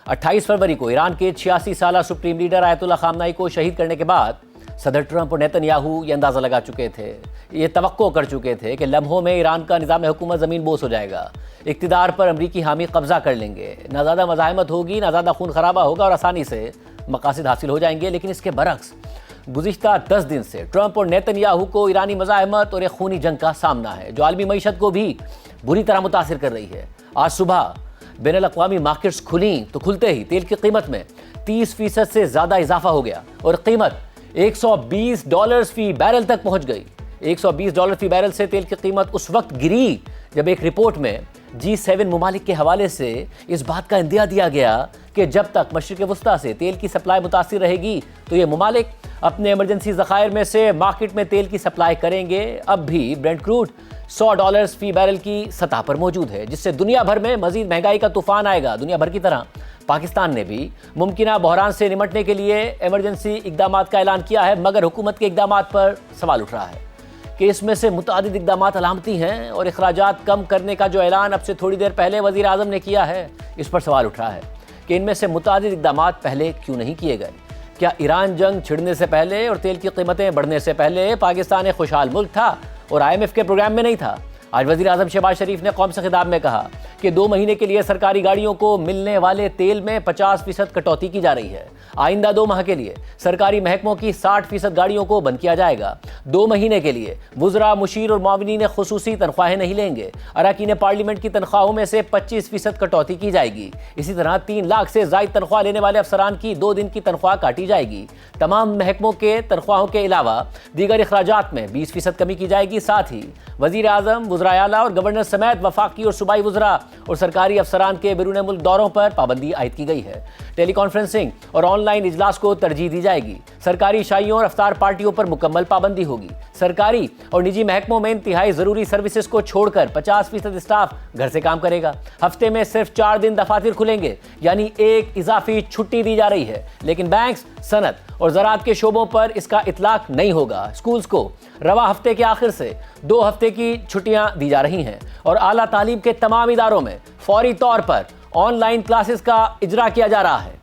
28 फरवरी को ईरान के 86 साला सुप्रीम लीडर आयतुल्ला खामनाई को शहीद करने के बाद सदर ट्रंप और नेतन्याहू ये अंदाज़ा लगा चुके थे, ये तवक्को कर चुके थे कि लम्हों में ईरान का निज़ाम हुकूमत ज़मीन बोस हो जाएगा, इक़्तिदार पर अमरीकी हामी कब्ज़ा कर लेंगे, ना ज़्यादा मज़ाहमत होगी, ना ज़्यादा खून खराबा होगा और आसानी से मकासद हासिल हो जाएंगे। लेकिन इसके बरक्स गुज़िश्ता 10 दिन से ट्रंप और नेतन्याहू को ईरानी मज़ाहमत और एक खूनी जंग का सामना है, जो आलमी मईशत को भी बुरी तरह मुतासिर कर रही है। आज सुबह बैनुल-अक़वामी मार्केट्स खुली तो खुलते ही तेल की कीमत में 30% से ज़्यादा इजाफा हो गया और कीमत $120 फी बैरल तक पहुंच गई। $120 फी बैरल से तेल की कीमत उस वक्त गिरी जब एक रिपोर्ट में G7 मुमालिक के हवाले से इस बात का इंदिया दिया गया कि जब तक मशरिक़ वस्ता से तेल की सप्लाई मुतासिर रहेगी तो ये मुमालिक अपने इमरजेंसी ज़खायर में से मार्केट में तेल की सप्लाई करेंगे। अब भी ब्रेंट क्रूड $100 फी बैरल की सतह पर मौजूद है, जिससे दुनिया भर में मजीद महंगाई का तूफान आएगा। दुनिया भर की तरह पाकिस्तान ने भी मुमकिना बहरान से निमटने के लिए इमरजेंसी इक़दाम का ऐलान किया है, मगर हुकूमत के इक़दाम पर सवाल उठ रहा है कि इसमें से मुतअद्दिद इक़दाम अलामती हैं और अखराजात कम करने का जो ऐलान अब से थोड़ी देर पहले वज़ीर आज़म ने किया है, इस पर सवाल उठ रहा है कि इनमें से मुतअद्दिद इक़दाम पहले क्यों नहीं किए गए। क्या ईरान जंग छिड़ने से पहले और तेल की कीमतें बढ़ने से पहले पाकिस्तान एक खुशहाल मुल्क था और IMF के प्रोग्राम में नहीं था? आज वज़ीर आज़म शहबाज शरीफ ने कौम से खिताब में कहा कि 2 महीने के लिए सरकारी गाड़ियों को मिलने वाले तेल में 50% कटौती की जा रही है। आइंदा 2 माह के लिए सरकारी महकमों की 60% गाड़ियों को बंद किया जाएगा। 2 महीने के लिए वुज़रा, मुशीर और मुआविनीन खुसूसी तनख्वाहें नहीं लेंगे। अरकान पार्लियामेंट की तनख्वाहों में से 25% कटौती की जाएगी। इसी तरह 3 लाख से ज़ायद तनख्वाह लेने वाले अफसरान की 2 दिन की तनख्वाह काटी जाएगी। तमाम महकमों के तनख्वाहों के अलावा दीगर अखराजात में 20% कमी की जाएगी। साथ ही वज़ीर आज़म, वुज़राए आला और गवर्नर समेत वफाकी और सूबाई वुज़रा और सरकारी अफसरान के बैरून मुल्क दौरों पर पाबंदी आयद की गई है। टेली कॉन्फ्रेंसिंग और ऑनलाइन इजलास को तरजीह दी जाएगी। सरकारी शाइयों और अफ्तार पार्टियों पर मुकम्मल पाबंदी होगी। सरकारी और निजी महकमों में इंतहाई ज़रूरी सर्विसेज को छोड़कर 50% स्टाफ घर से काम करेगा। हफ्ते में सिर्फ 4 दिन दफातर खुलेंगे, यानी एक इजाफी छुट्टी दी जा रही है। लेकिन बैंक्स, सनत और ज़राअत के शोबों पर इसका इतलाक नहीं होगा। स्कूल्स को रवा हफ्ते के आखिर से 2 हफ्ते की छुट्टियां दी जा रही हैं और आला तालीम के तमाम इदारों में फौरी तौर पर ऑनलाइन क्लासेस का इजरा किया जा रहा है।